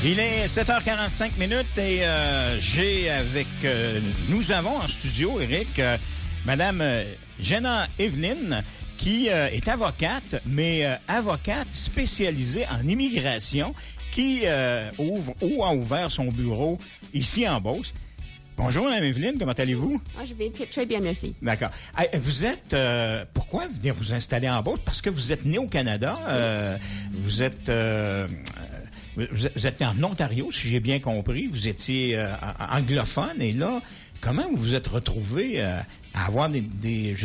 Il est 7h45 et nous avons en studio, Éric, Madame Jenna Evelyn, qui est avocate, mais avocate spécialisée en immigration, qui a ouvert son bureau ici en Beauce. Bonjour, Mme Evelyn, comment allez-vous? Je vais très bien, merci. D'accord. Vous êtes... pourquoi venir vous installer en Beauce? Parce que vous êtes né au Canada. Vous êtes en Ontario, si j'ai bien compris. Vous étiez anglophone. Et là, comment vous vous êtes retrouvé à avoir des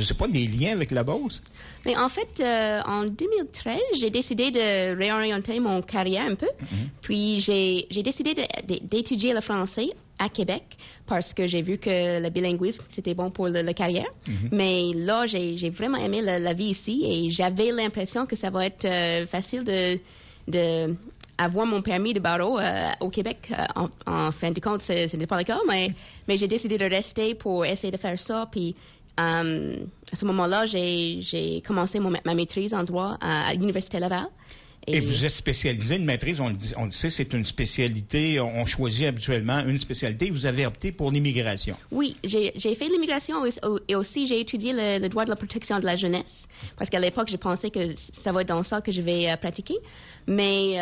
liens avec la Beauce? Mais en fait, en 2013, j'ai décidé de réorienter mon carrière un peu. Mm-hmm. Puis, j'ai décidé d'étudier le français à Québec parce que j'ai vu que le bilinguisme, c'était bon pour la carrière. Mm-hmm. Mais là, j'ai vraiment aimé la vie ici et j'avais l'impression que ça va être facile de avoir mon permis de barreau au Québec. En fin de compte, ce n'est pas le cas, mais j'ai décidé de rester pour essayer de faire ça. Puis, à ce moment-là, j'ai commencé ma maîtrise en droit à l'Université Laval. Et vous êtes spécialisé, une maîtrise, on le sait, c'est une spécialité, on choisit habituellement une spécialité. Vous avez opté pour l'immigration. Oui, j'ai fait l'immigration et aussi j'ai étudié le droit de la protection de la jeunesse. Parce qu'à l'époque, je pensais que ça va être dans ça que je vais pratiquer. Mais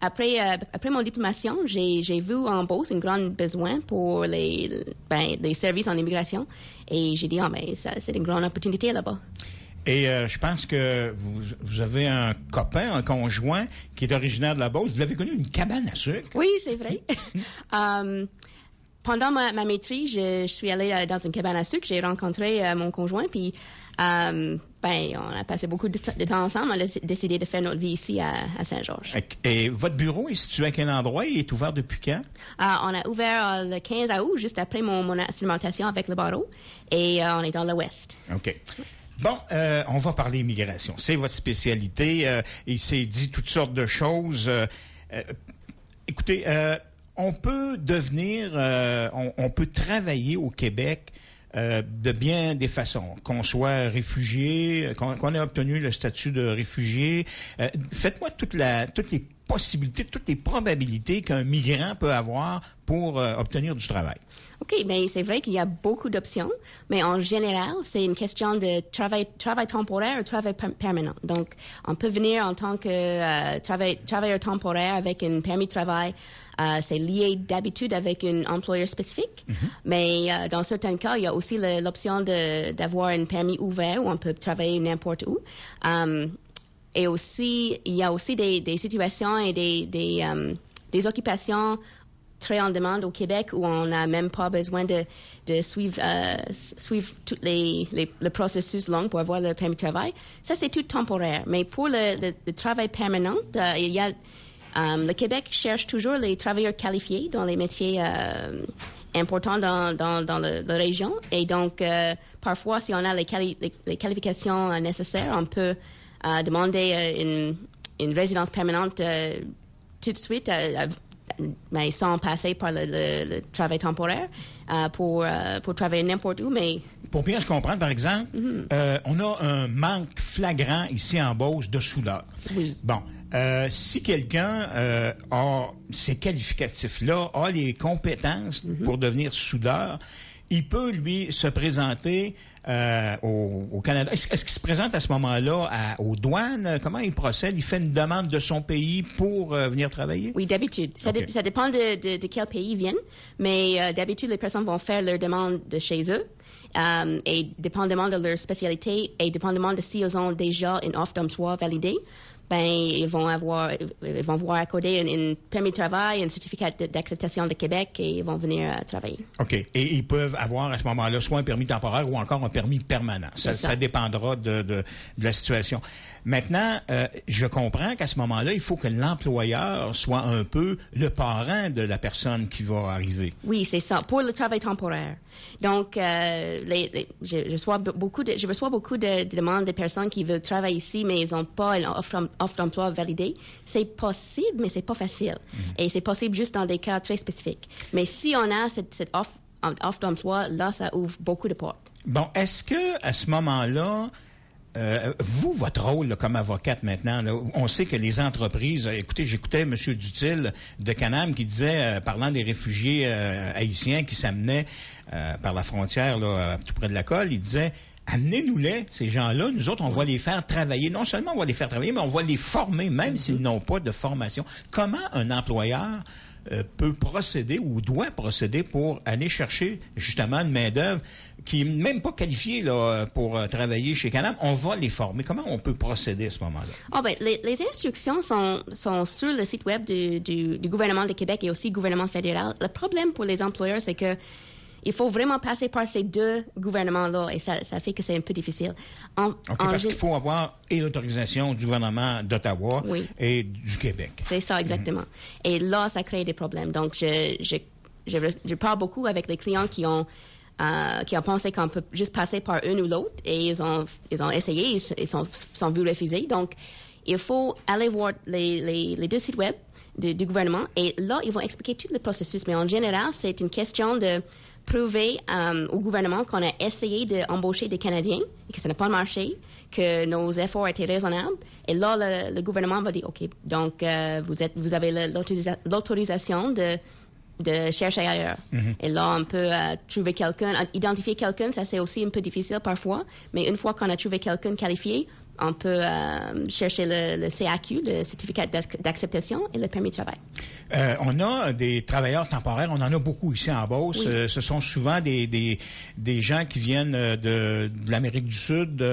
après mon diplomation, j'ai vu en Beauce un grand besoin pour les services en immigration. Et j'ai dit, c'est une grande opportunité là-bas. Et je pense que vous avez un copain, un conjoint qui est originaire de la Beauce. Vous l'avez connu une cabane à sucre. Oui, c'est vrai. Pendant ma maîtrise, je suis allée dans une cabane à sucre. J'ai rencontré mon conjoint, puis on a passé beaucoup de temps ensemble. On a décidé de faire notre vie ici à Saint-Georges. Et votre bureau est situé à quel endroit? Il est ouvert depuis quand? On a ouvert le 15 août, juste après mon assermentation avec le barreau. Et on est dans l'Ouest. OK. Bon, on va parler immigration. C'est votre spécialité. Il s'est dit toutes sortes de choses. Écoutez, on peut on peut travailler au Québec de bien des façons, qu'on soit réfugié, qu'on ait obtenu le statut de réfugié. Faites-moi toutes les possibilités, toutes les probabilités qu'un migrant peut avoir pour obtenir du travail. OK, bien, c'est vrai qu'il y a beaucoup d'options, mais en général, c'est une question de travail temporaire ou travail permanent. Donc, on peut venir en tant que travailleur temporaire avec un permis de travail. C'est lié d'habitude avec un employeur spécifique, mm-hmm. Mais dans certains cas, il y a aussi l'option d'avoir un permis ouvert où on peut travailler n'importe où. Et aussi, il y a aussi des situations et des occupations très en demande au Québec où on n'a même pas besoin de suivre tout le processus long pour avoir le permis de travail. Ça, c'est tout temporaire. Mais pour le travail permanent, il y a... le Québec cherche toujours les travailleurs qualifiés dans les métiers importants dans la région. Et donc, parfois, si on a les qualifications nécessaires, on peut demander une résidence permanente tout de suite, mais sans passer par le travail temporaire pour travailler n'importe où. Mais pour bien se comprendre, par exemple, mm-hmm. On a un manque flagrant ici en Beauce de soudeurs. Oui. Bon. Si quelqu'un a ces qualificatifs-là, a les compétences mm-hmm. pour devenir soudeur, il peut, lui, se présenter au Canada. Est-ce qu'il se présente à ce moment-là aux douanes? Comment il procède? Il fait une demande de son pays pour venir travailler? Oui, d'habitude. Ça dépend de quel pays ils viennent, mais d'habitude, les personnes vont faire leur demande de chez eux. Et dépendamment de leur spécialité et dépendamment de s'ils ont déjà une offre d'emploi validée, ils vont voir accorder un permis de travail, un certificat d'acceptation de Québec et ils vont venir travailler. OK. Et ils peuvent avoir à ce moment-là soit un permis temporaire ou encore un permis permanent. Ça dépendra de la situation. Maintenant, je comprends qu'à ce moment-là, il faut que l'employeur soit un peu le parrain de la personne qui va arriver. Oui, c'est ça, pour le travail temporaire. Donc, je reçois beaucoup de demandes de personnes qui veulent travailler ici, mais ils n'ont pas une offre d'emploi validée. C'est possible, mais c'est pas facile. Mm-hmm. Et c'est possible juste dans des cas très spécifiques. Mais si on a cette offre d'emploi, là, ça ouvre beaucoup de portes. Bon, est-ce que à ce moment-là, Vous, votre rôle là, comme avocate maintenant, là, on sait que les entreprises... Écoutez, j'écoutais M. Dutil de Canam qui disait, parlant des réfugiés haïtiens qui s'amenaient par la frontière là, tout près de la colle, il disait... Amenez-nous-les, ces gens-là. Nous autres, on va les faire travailler. Non seulement on va les faire travailler, mais on va les former, même s'ils n'ont pas de formation. Comment un employeur peut procéder ou doit procéder pour aller chercher justement une main-d'œuvre qui n'est même pas qualifiée là, pour travailler chez Canam? On va les former. Comment on peut procéder à ce moment-là? Oh, ben, les instructions sont sur le site web du gouvernement de Québec et aussi du gouvernement fédéral. Le problème pour les employeurs, c'est que il faut vraiment passer par ces deux gouvernements-là et ça fait que c'est un peu difficile. Parce qu'il faut avoir et l'autorisation du gouvernement d'Ottawa et du Québec. C'est ça, exactement. Et là, ça crée des problèmes. Donc, je parle beaucoup avec les clients qui ont pensé qu'on peut juste passer par une ou l'autre et ils ont essayé, ils sont vus refuser. Donc, il faut aller voir les deux sites web du gouvernement et là, ils vont expliquer tout le processus. Mais en général, c'est une question de prouver au gouvernement qu'on a essayé d'embaucher des Canadiens et que ça n'a pas marché, que nos efforts étaient raisonnables. Et là, le gouvernement va dire, OK, donc vous avez l'autorisation de chercher ailleurs. Et là, on peut trouver quelqu'un, identifier quelqu'un, ça c'est aussi un peu difficile parfois, mais une fois qu'on a trouvé quelqu'un qualifié, on peut chercher le CAQ, le certificat d'acceptation et le permis de travail. On a des travailleurs temporaires, on en a beaucoup ici en Beauce. Ce sont souvent des gens qui viennent de l'Amérique du Sud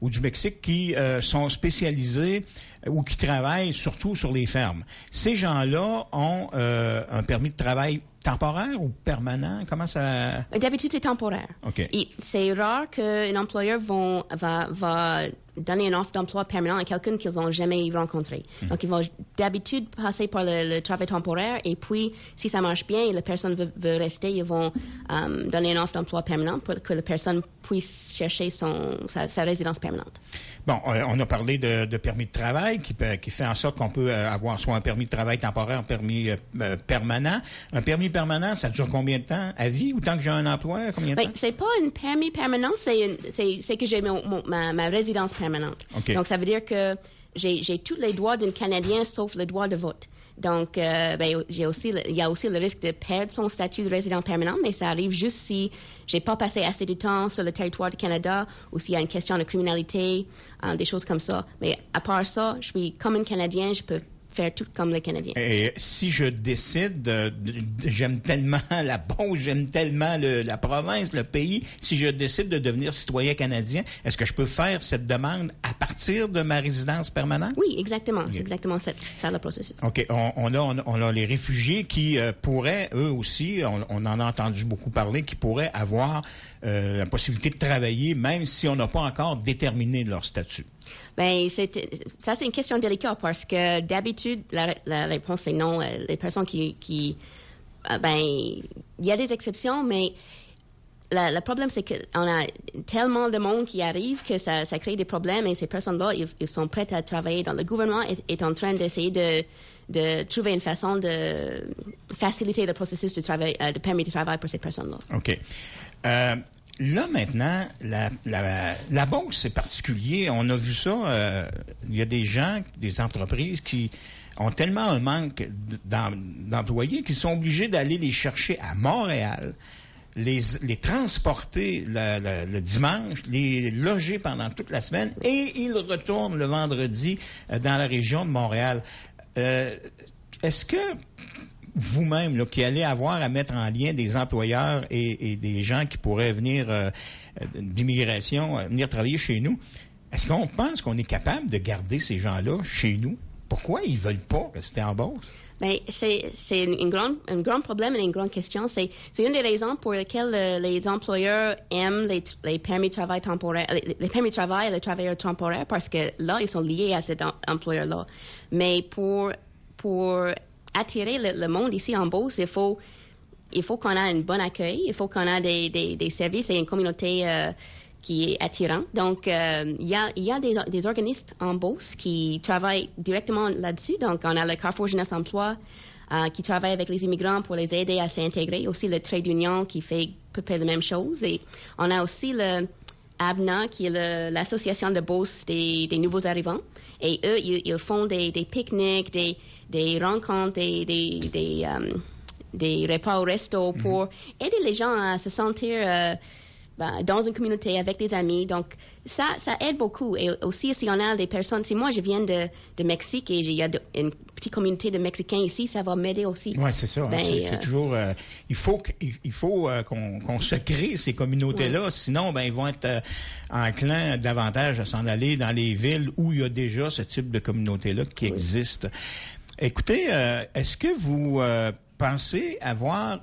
ou du Mexique qui sont spécialisés ou qui travaillent surtout sur les fermes. Ces gens-là ont un permis de travail temporaire ou permanent? Comment ça... D'habitude, c'est temporaire. Okay. C'est rare qu'un employeur va donner une offre d'emploi permanent à quelqu'un qu'ils n'ont jamais rencontré. Donc, ils vont d'habitude passer par le travail temporaire et puis, si ça marche bien et la personne veut rester, ils vont donner une offre d'emploi permanent pour que la personne puisse chercher sa résidence permanente. Bon, on a parlé de permis de travail qui fait en sorte qu'on peut avoir soit un permis de travail temporaire, un permis permanent. Un permis permanent, ça dure combien de temps? À vie ou tant que j'ai un emploi? Combien de temps? C'est pas un permis permanent, c'est que j'ai ma résidence permanente. Okay. Donc, ça veut dire que j'ai tous les droits d'un Canadien sauf le droit de vote. Donc, il y a aussi le risque de perdre son statut de résident permanent, mais ça arrive juste si j'ai pas passé assez de temps sur le territoire du Canada ou s'il y a une question de criminalité, des choses comme ça. Mais à part ça, je suis comme un Canadien, je peux faire tout comme les Canadiens. Et si je décide, j'aime tellement la Beauce, j'aime tellement la province, le pays, si je décide de devenir citoyen canadien, est-ce que je peux faire cette demande à partir de ma résidence permanente? Oui, exactement. Okay. C'est exactement ça le processus. OK. On a les réfugiés qui pourraient, eux aussi, on en a entendu beaucoup parler, qui pourraient avoir la possibilité de travailler même si on n'a pas encore déterminé leur statut. Ben, ça, c'est une question délicate parce que d'habitude, la réponse est non. Les personnes il y a des exceptions, mais le problème, c'est qu'on a tellement de monde qui arrive que ça crée des problèmes et ces personnes-là, ils sont prêts à travailler dans le gouvernement est en train d'essayer de trouver une façon de faciliter le processus de permis de travail pour ces personnes-là. OK. Là, maintenant, la Beauce, c'est particulier. On a vu ça. Il y a des gens, des entreprises qui ont tellement un manque d'employés qu'ils sont obligés d'aller les chercher à Montréal, les transporter le dimanche, les loger pendant toute la semaine et ils retournent le vendredi dans la région de Montréal. Est-ce que vous-même, là, qui allez avoir à mettre en lien des employeurs et des gens qui pourraient venir d'immigration, venir travailler chez nous, est-ce qu'on pense qu'on est capable de garder ces gens-là chez nous? Pourquoi ils ne veulent pas rester en Beauce? Ben, c'est un grand problème et une grande question. C'est une des raisons pour lesquelles les employeurs aiment les permis de travail temporaires, les permis de travail et les travailleurs temporaires, parce que là, ils sont liés à cet employeur-là. Mais pour attirer le monde ici en Beauce, il faut qu'on ait un bon accueil, il faut qu'on ait des services et une communauté qui est attirante. Donc, il y a des organismes en Beauce qui travaillent directement là-dessus. Donc, on a le Carrefour Jeunesse Emploi qui travaille avec les immigrants pour les aider à s'intégrer. Aussi, le Trade Union qui fait à peu près la même chose. Et on a aussi le AVNA, qui est l'association de Beauce des nouveaux arrivants. Et eux, ils font des pique-niques, des rencontres, des repas au resto pour aider les gens à se sentir dans une communauté avec des amis. Donc, ça aide beaucoup. Et aussi, si on a des personnes, si moi je viens de Mexique et il y a une petite communauté de Mexicains ici, ça va m'aider aussi. Oui, c'est ça. C'est toujours... il faut qu'on se crée ces communautés-là, sinon, ils vont être enclins davantage à s'en aller dans les villes où il y a déjà ce type de communauté-là qui existe. Écoutez, est-ce que vous pensez avoir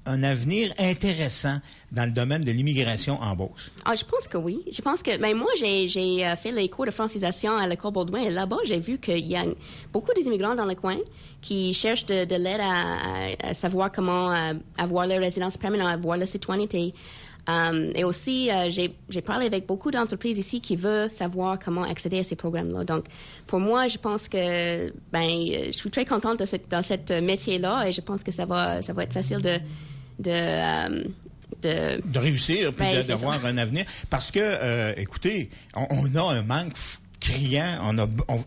un avenir intéressant dans le domaine de l'immigration en Beauce? Je pense que oui. Je pense que moi, j'ai fait les cours de francisation à l'école Baudouin et là-bas, j'ai vu qu'il y a beaucoup d'immigrants dans le coin qui cherchent de l'aide à savoir comment avoir leur résidence permanente, avoir la citoyenneté. Et aussi, j'ai parlé avec beaucoup d'entreprises ici qui veulent savoir comment accéder à ces programmes-là. Donc, pour moi, je pense que je suis très contente dans ce métier-là et je pense que ça va être facile de réussir puis d'avoir un avenir. Parce que, écoutez, on a un manque criant,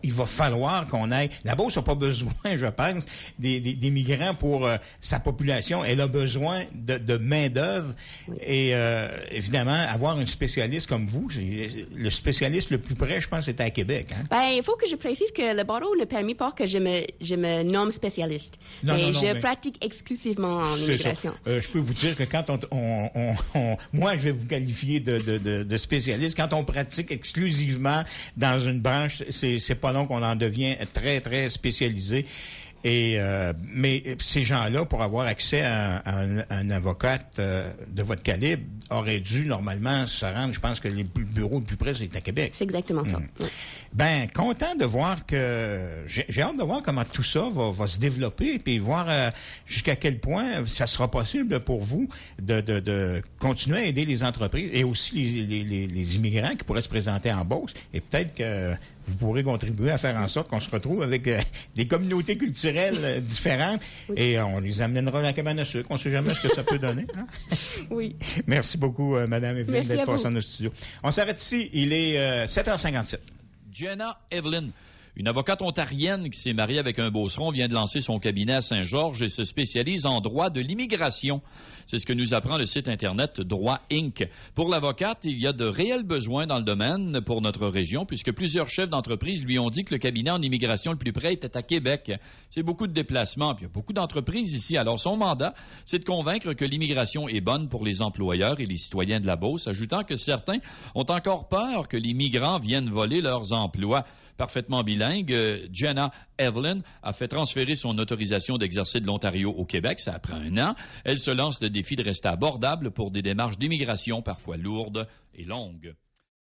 il va falloir qu'on aille... La Beauce n'a pas besoin, je pense, des migrants pour sa population. Elle a besoin de main-d'œuvre. Oui. Et évidemment, avoir un spécialiste comme vous, le spécialiste le plus près, je pense, c'est à Québec. Hein? Il faut que je précise que le barreau ne permet pas que je me nomme spécialiste. Je pratique exclusivement en immigration. Je peux vous dire que quand moi, je vais vous qualifier de spécialiste. Quand on pratique exclusivement dans une branche, c'est pas long qu'on en devient très, très spécialisé. Mais ces gens-là, pour avoir accès à un avocate de votre calibre, auraient dû normalement se rendre, je pense que le bureau le plus près, c'est à Québec. C'est exactement ça. Oui. Content de voir que... J'ai hâte de voir comment tout ça va se développer, puis voir jusqu'à quel point ça sera possible pour vous de continuer à aider les entreprises et aussi les immigrants qui pourraient se présenter en Beauce. Et peut-être que vous pourrez contribuer à faire en sorte qu'on se retrouve avec des communautés culturelles différentes et on les amènera à la cabane à sucre. On ne sait jamais ce que ça peut donner. Hein? Oui. Merci beaucoup, Mme Evelyne, d'être passée dans nos studios. On s'arrête ici. Il est 7h57. Jenna Evelyn, une avocate ontarienne qui s'est mariée avec un Beauceron, vient de lancer son cabinet à Saint-Georges et se spécialise en droit de l'immigration. C'est ce que nous apprend le site Internet Droit Inc. Pour l'avocate, il y a de réels besoins dans le domaine pour notre région, puisque plusieurs chefs d'entreprise lui ont dit que le cabinet en immigration le plus près était à Québec. C'est beaucoup de déplacements, puis il y a beaucoup d'entreprises ici. Alors son mandat, c'est de convaincre que l'immigration est bonne pour les employeurs et les citoyens de la Beauce, ajoutant que certains ont encore peur que les migrants viennent voler leurs emplois. Parfaitement bilingue, Jenna Evelyn a fait transférer son autorisation d'exercer de l'Ontario au Québec. Ça prend 1 an. Elle se lance le défi de rester abordable pour des démarches d'immigration parfois lourdes et longues.